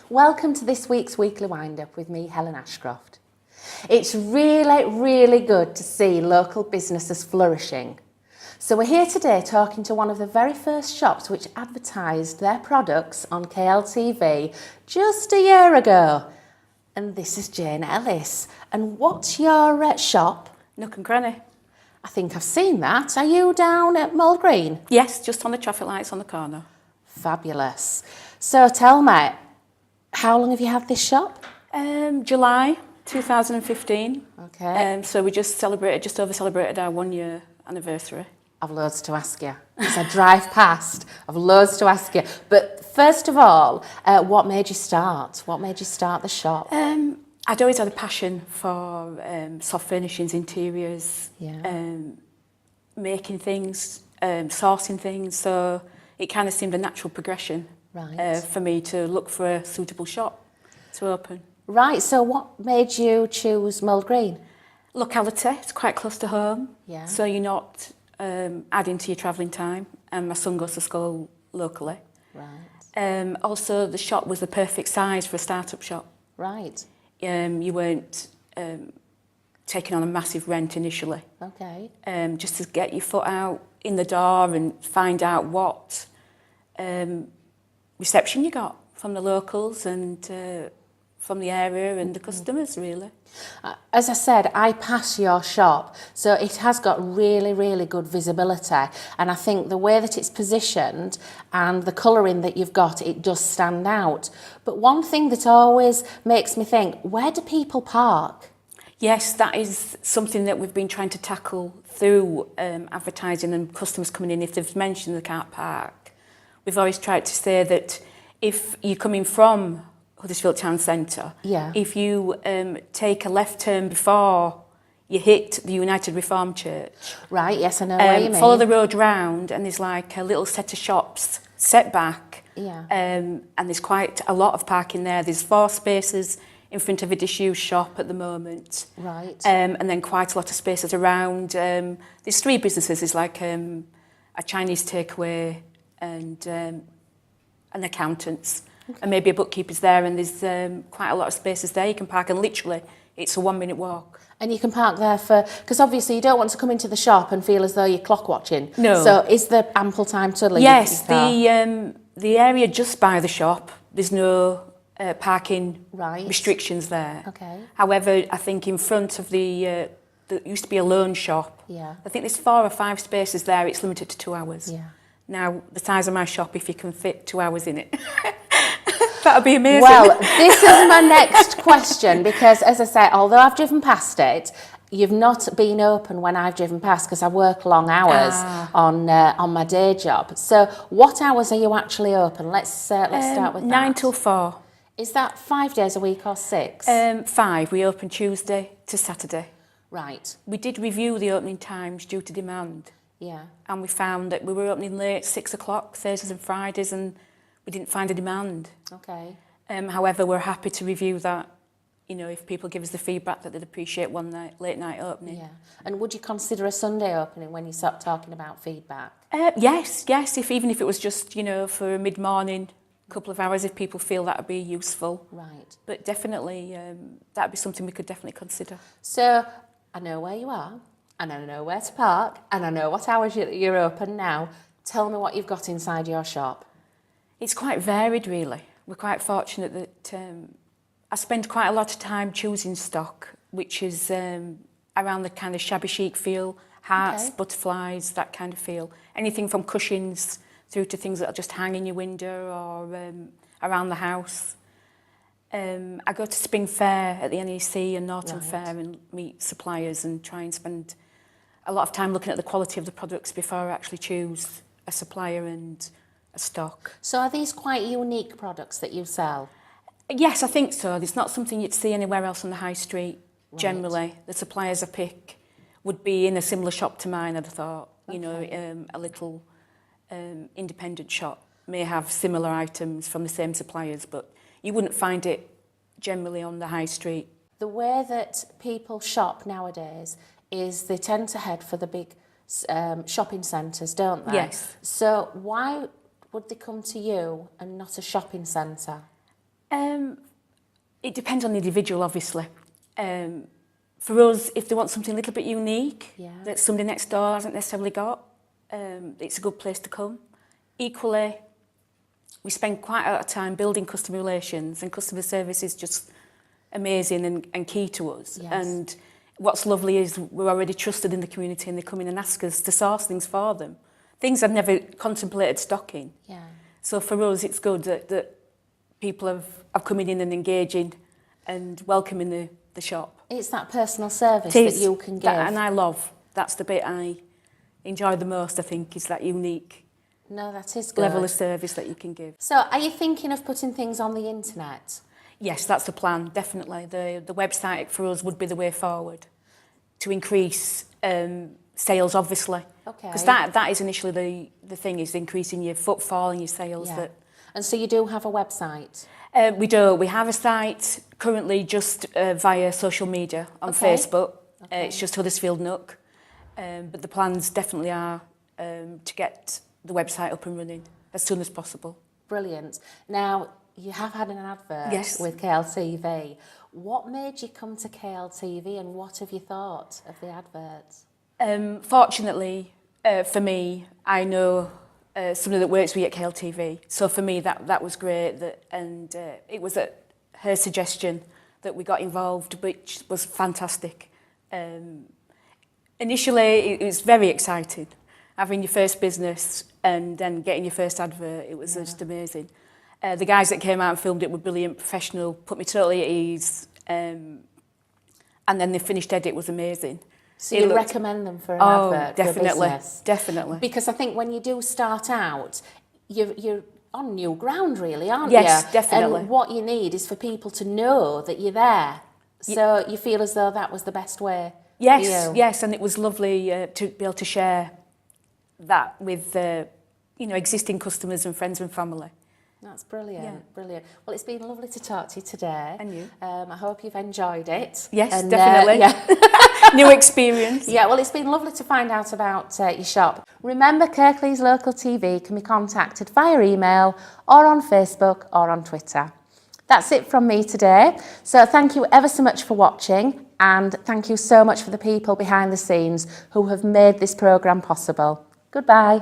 Welcome to this week's Weekly Wind-Up with me, Helen Ashcroft. It's really good to see local businesses flourishing. So we're here today talking to one of the very first shops which advertised their products on KLTV just a year ago. And this is Jane Ellis. And what's your shop? Nook and Cranny. I think I've seen that. Are you down at Moldgreen? Yes, just on the traffic lights on the corner. Fabulous. So tell me, how long have you had this shop? July 2015. Okay. So we just over celebrated our 1 year anniversary. I've loads to ask you. As I drive past, I've loads to ask you. But first of all, what made you start? What made you start the shop? I'd always had a passion for soft furnishings, interiors, making things, sourcing things. So it kind of seemed a natural progression for me to look for a suitable shop to open. Right, so what made you choose Moldgreen? Locality, it's quite close to home. Yeah. So you're not adding to your travelling time. And my son goes to school locally. Right. Also, the shop was the perfect size for a start-up shop. Right. You weren't taking on a massive rent initially. Okay. Just to get your foot out in the door and find out what reception you got from the locals and from the area and the customers, really. As I said, I pass your shop, so it has got really good visibility, and I think the way that it's positioned and the colouring that you've got, it does stand out. But one thing that always makes me think, where do people park? Yes, that is something that we've been trying to tackle through advertising and customers coming in. If they've mentioned they can't park, we've always tried to say that if you're coming from Huddersfield Town Centre, if you take a left turn before you hit the United Reformed Church. Right, yes, I know what you mean. Follow the road round and there's like a little set of shops set back. Yeah. And there's quite a lot of parking there. There's 4 spaces in front of a disused shop at the moment. Right. And then quite a lot of spaces around. There's 3 businesses. There's like a Chinese takeaway and accountants. Okay. And maybe a bookkeeper's there, and there's quite a lot of spaces there you can park, and literally it's a 1 minute walk. And you can park there because obviously you don't want to come into the shop and feel as though you're clock watching. No. So is there ample time to leave? Yes, the area just by the shop, there's no parking restrictions there. Okay. However, I think in front of there used to be a loan shop. Yeah. I think there's 4 or 5 spaces there. It's limited to 2 hours. Yeah. Now, the size of my shop, if you can fit 2 hours in it, that would be amazing. Well, this is my next question, because as I say, although I've driven past it, you've not been open when I've driven past because I work long hours on my day job. So what hours are you actually open? Let's start with 9 that. till 4. Is that 5 days a week or 6? 5. We open Tuesday to Saturday. Right. We did review the opening times due to demand. Yeah. And we found that we were opening late, 6 o'clock, Thursdays and Fridays, and we didn't find a demand. Okay. However, we're happy to review that, if people give us the feedback that they'd appreciate late night opening. Yeah. And would you consider a Sunday opening when you start talking about feedback? Yes, even if it was just, for a mid-morning, couple of hours, if people feel that would be useful. Right. But definitely, that'd be something we could definitely consider. So, I know where you are, and I know where to park, and I know what hours you're open now. Tell me what you've got inside your shop. It's quite varied, really. We're quite fortunate that I spend quite a lot of time choosing stock, which is around the kind of shabby chic feel, hearts, butterflies, that kind of feel. Anything from cushions through to things that'll just hang in your window or around the house. I go to Spring Fair at the NEC and Norton Fair and meet suppliers and try and spend a lot of time looking at the quality of the products before I actually choose a supplier and a stock. So are these quite unique products that you sell? Yes, I think so. It's not something you'd see anywhere else on the high street, generally. The suppliers I pick would be in a similar shop to mine, I'd have thought. A little independent shop may have similar items from the same suppliers, but you wouldn't find it generally on the high street. The way that people shop nowadays is they tend to head for the big shopping centres, don't they? Yes. So why would they come to you and not a shopping centre? It depends on the individual, obviously. For us, if they want something a little bit unique that somebody next door hasn't necessarily got, it's a good place to come. Equally, we spend quite a lot of time building customer relations, and customer service is just amazing and key to us. Yes. And what's lovely is we're already trusted in the community, and they come in and ask us to source things for them. Things I've never contemplated stocking. Yeah. So for us, it's good that people have come in and engaging and welcoming the shop. It's that personal service that you can give. And I love. That's the bit I enjoy the most, I think, is that unique No, that is good. level of service that you can give. So are you thinking of putting things on the internet? Yes, that's the plan, definitely. The website for us would be the way forward to increase sales, obviously. Okay. Because that is initially the thing, is increasing your footfall and your sales. Yeah. And so you do have a website? We do. We have a site currently just via social media on Facebook. It's just Huddersfield Nook. But the plans definitely are to get the website up and running as soon as possible. Brilliant. Now, you have had an advert with KLTV. What made you come to KLTV, and what have you thought of the advert? Fortunately, for me, I know somebody that works with me at KLTV. So for me, that was great. It was at her suggestion that we got involved, which was fantastic. Initially, it was very exciting. Having your first business and then getting your first advert, it was just amazing. The guys that came out and filmed it were brilliant, professional, put me totally at ease. And then the finished edit was amazing. So you recommend them for an advert, definitely, for a business? Definitely. Because I think when you do start out, you're on new ground, really, aren't you? Yes, definitely. And what you need is for people to know that you're there. So you feel as though that was the best way for you? Yes, and it was lovely to be able to share that with existing customers and friends and family. That's brilliant, brilliant. Well, it's been lovely to talk to you today. And you. I hope you've enjoyed it. Yes, and, definitely. New experience. Yeah, well, it's been lovely to find out about your shop. Remember, Kirklees Local TV can be contacted via email or on Facebook or on Twitter. That's it from me today. So thank you ever so much for watching, and thank you so much for the people behind the scenes who have made this programme possible. Goodbye.